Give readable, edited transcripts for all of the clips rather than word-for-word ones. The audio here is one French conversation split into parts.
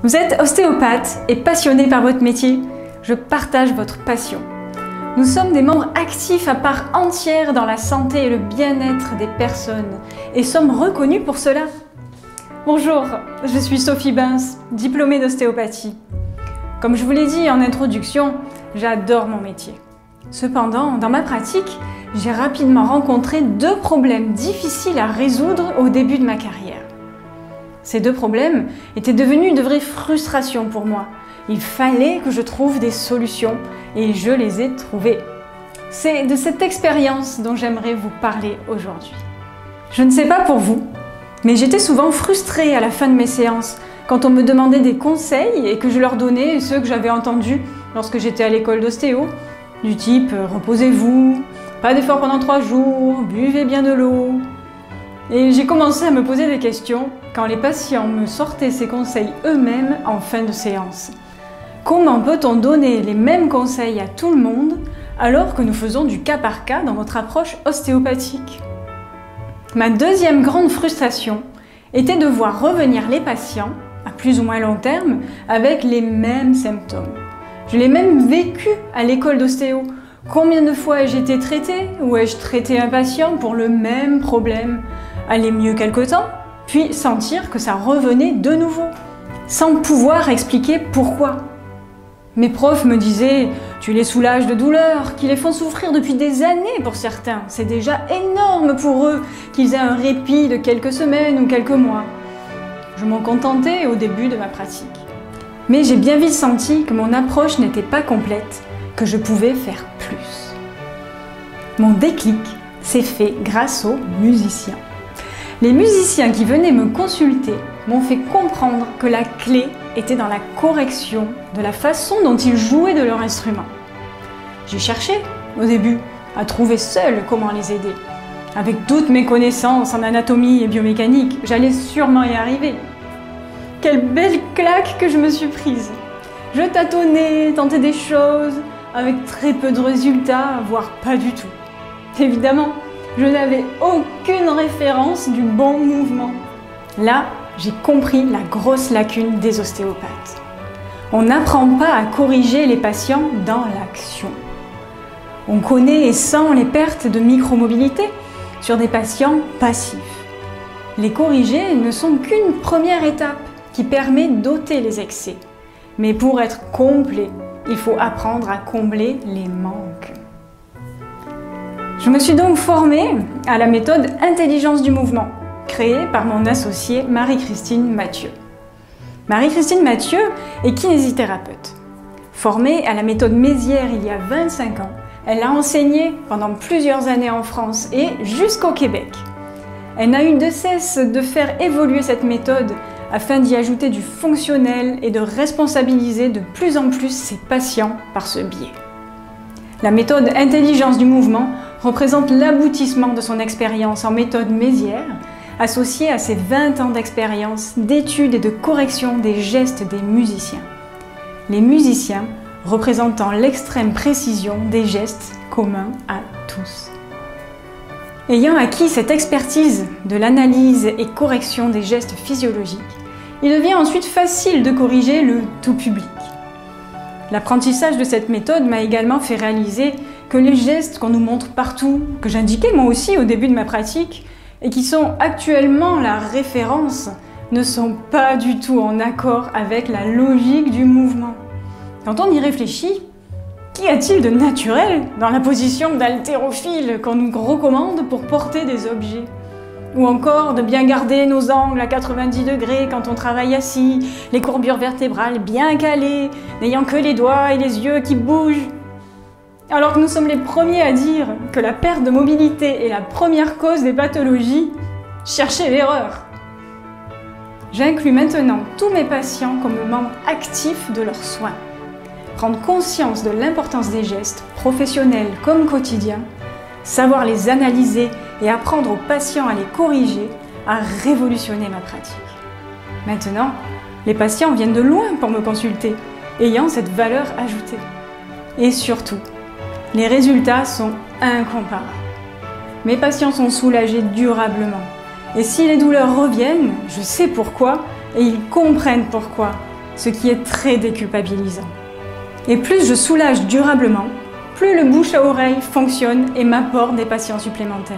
Vous êtes ostéopathe et passionné par votre métier. Je partage votre passion. Nous sommes des membres actifs à part entière dans la santé et le bien-être des personnes et sommes reconnus pour cela. Bonjour, je suis Sophie Bins, diplômée d'ostéopathie. Comme je vous l'ai dit en introduction, j'adore mon métier. Cependant, dans ma pratique, j'ai rapidement rencontré deux problèmes difficiles à résoudre au début de ma carrière. Ces deux problèmes étaient devenus de vraies frustrations pour moi. Il fallait que je trouve des solutions et je les ai trouvées. C'est de cette expérience dont j'aimerais vous parler aujourd'hui. Je ne sais pas pour vous, mais j'étais souvent frustrée à la fin de mes séances quand on me demandait des conseils et que je leur donnais ceux que j'avais entendus lorsque j'étais à l'école d'ostéo, du type « reposez-vous », « pas d'effort pendant 3 jours », « buvez bien de l'eau ». Et j'ai commencé à me poser des questions quand les patients me sortaient ces conseils eux-mêmes en fin de séance. Comment peut-on donner les mêmes conseils à tout le monde alors que nous faisons du cas par cas dans notre approche ostéopathique? Ma deuxième grande frustration était de voir revenir les patients, à plus ou moins long terme, avec les mêmes symptômes. Je l'ai même vécu à l'école d'ostéo. Combien de fois ai-je été traitée ou ai-je traité un patient pour le même problème? Aller mieux quelque temps, puis sentir que ça revenait de nouveau, sans pouvoir expliquer pourquoi. Mes profs me disaient « tu les soulages de douleur, qui les font souffrir depuis des années pour certains. C'est déjà énorme pour eux qu'ils aient un répit de quelques semaines ou quelques mois. » Je m'en contentais au début de ma pratique. Mais j'ai bien vite senti que mon approche n'était pas complète, que je pouvais faire plus. Mon déclic s'est fait grâce aux musiciens. Les musiciens qui venaient me consulter m'ont fait comprendre que la clé était dans la correction de la façon dont ils jouaient de leur instrument. J'ai cherché, au début, à trouver seule comment les aider. Avec toutes mes connaissances en anatomie et biomécanique, j'allais sûrement y arriver. Quelle belle claque que je me suis prise! Je tâtonnais, tentais des choses, avec très peu de résultats, voire pas du tout. Évidemment, je n'avais aucune référence du bon mouvement. Là, j'ai compris la grosse lacune des ostéopathes. On n'apprend pas à corriger les patients dans l'action. On connaît et sent les pertes de micromobilité sur des patients passifs. Les corriger ne sont qu'une première étape qui permet d'ôter les excès. Mais pour être complet, il faut apprendre à combler les manques. Je me suis donc formée à la méthode Intelligence du mouvement, créée par mon associée Marie-Christine Mathieu. Marie-Christine Mathieu est kinésithérapeute. Formée à la méthode Mézières il y a 25 ans, elle a enseigné pendant plusieurs années en France et jusqu'au Québec. Elle n'a eu de cesse de faire évoluer cette méthode afin d'y ajouter du fonctionnel et de responsabiliser de plus en plus ses patients par ce biais. La méthode Intelligence du mouvement représente l'aboutissement de son expérience en méthode Mézières, associée à ses 20 ans d'expérience, d'études et de correction des gestes des musiciens. Les musiciens représentant l'extrême précision des gestes communs à tous. Ayant acquis cette expertise de l'analyse et correction des gestes physiologiques, il devient ensuite facile de corriger le tout public. L'apprentissage de cette méthode m'a également fait réaliser que les gestes qu'on nous montre partout, que j'indiquais moi aussi au début de ma pratique, et qui sont actuellement la référence, ne sont pas du tout en accord avec la logique du mouvement. Quand on y réfléchit, qu'y a-t-il de naturel dans la position d'haltérophile qu'on nous recommande pour porter des objets? Ou encore de bien garder nos angles à 90 degrés quand on travaille assis, les courbures vertébrales bien calées, n'ayant que les doigts et les yeux qui bougent. Alors que nous sommes les premiers à dire que la perte de mobilité est la première cause des pathologies, cherchez l'erreur. J'inclus maintenant tous mes patients comme membres actifs de leurs soins. Prendre conscience de l'importance des gestes, professionnels comme quotidiens, savoir les analyser et apprendre aux patients à les corriger a révolutionné ma pratique. Maintenant, les patients viennent de loin pour me consulter, ayant cette valeur ajoutée. Et surtout, les résultats sont incomparables. Mes patients sont soulagés durablement. Et si les douleurs reviennent, je sais pourquoi et ils comprennent pourquoi. ce qui est très déculpabilisant. Et plus je soulage durablement, plus le bouche à oreille fonctionne et m'apporte des patients supplémentaires.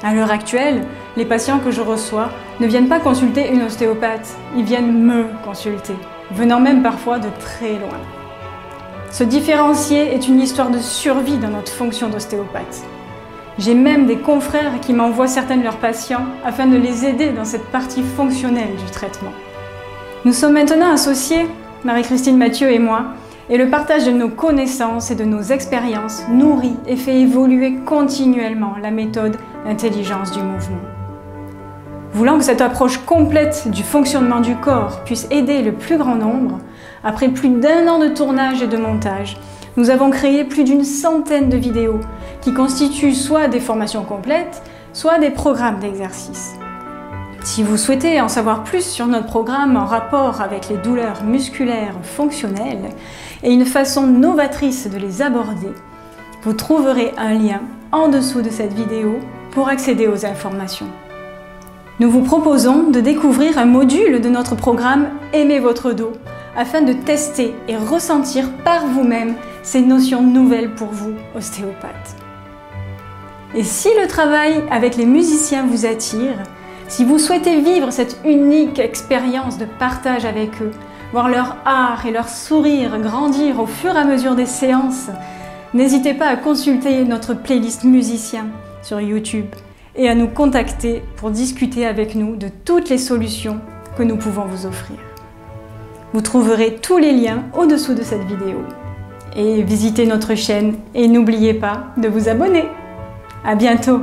À l'heure actuelle, les patients que je reçois ne viennent pas consulter une ostéopathe, ils viennent me consulter, venant même parfois de très loin. Se différencier est une histoire de survie dans notre fonction d'ostéopathe. J'ai même des confrères qui m'envoient certains de leurs patients afin de les aider dans cette partie fonctionnelle du traitement. Nous sommes maintenant associés, Marie-Christine Mathieu et moi, et le partage de nos connaissances et de nos expériences nourrit et fait évoluer continuellement la méthode l'intelligence du mouvement. Voulant que cette approche complète du fonctionnement du corps puisse aider le plus grand nombre, après plus d'1 an de tournage et de montage, nous avons créé plus d'une centaine de vidéos qui constituent soit des formations complètes, soit des programmes d'exercice. Si vous souhaitez en savoir plus sur notre programme en rapport avec les douleurs musculaires fonctionnelles et une façon novatrice de les aborder, vous trouverez un lien en dessous de cette vidéo pour accéder aux informations. Nous vous proposons de découvrir un module de notre programme Aimez votre dos afin de tester et ressentir par vous-même ces notions nouvelles pour vous, ostéopathes. Et si le travail avec les musiciens vous attire, si vous souhaitez vivre cette unique expérience de partage avec eux, voir leur art et leur sourire grandir au fur et à mesure des séances, n'hésitez pas à consulter notre playlist musicien sur YouTube et à nous contacter pour discuter avec nous de toutes les solutions que nous pouvons vous offrir. Vous trouverez tous les liens au-dessous de cette vidéo. Et visitez notre chaîne et n'oubliez pas de vous abonner. À bientôt!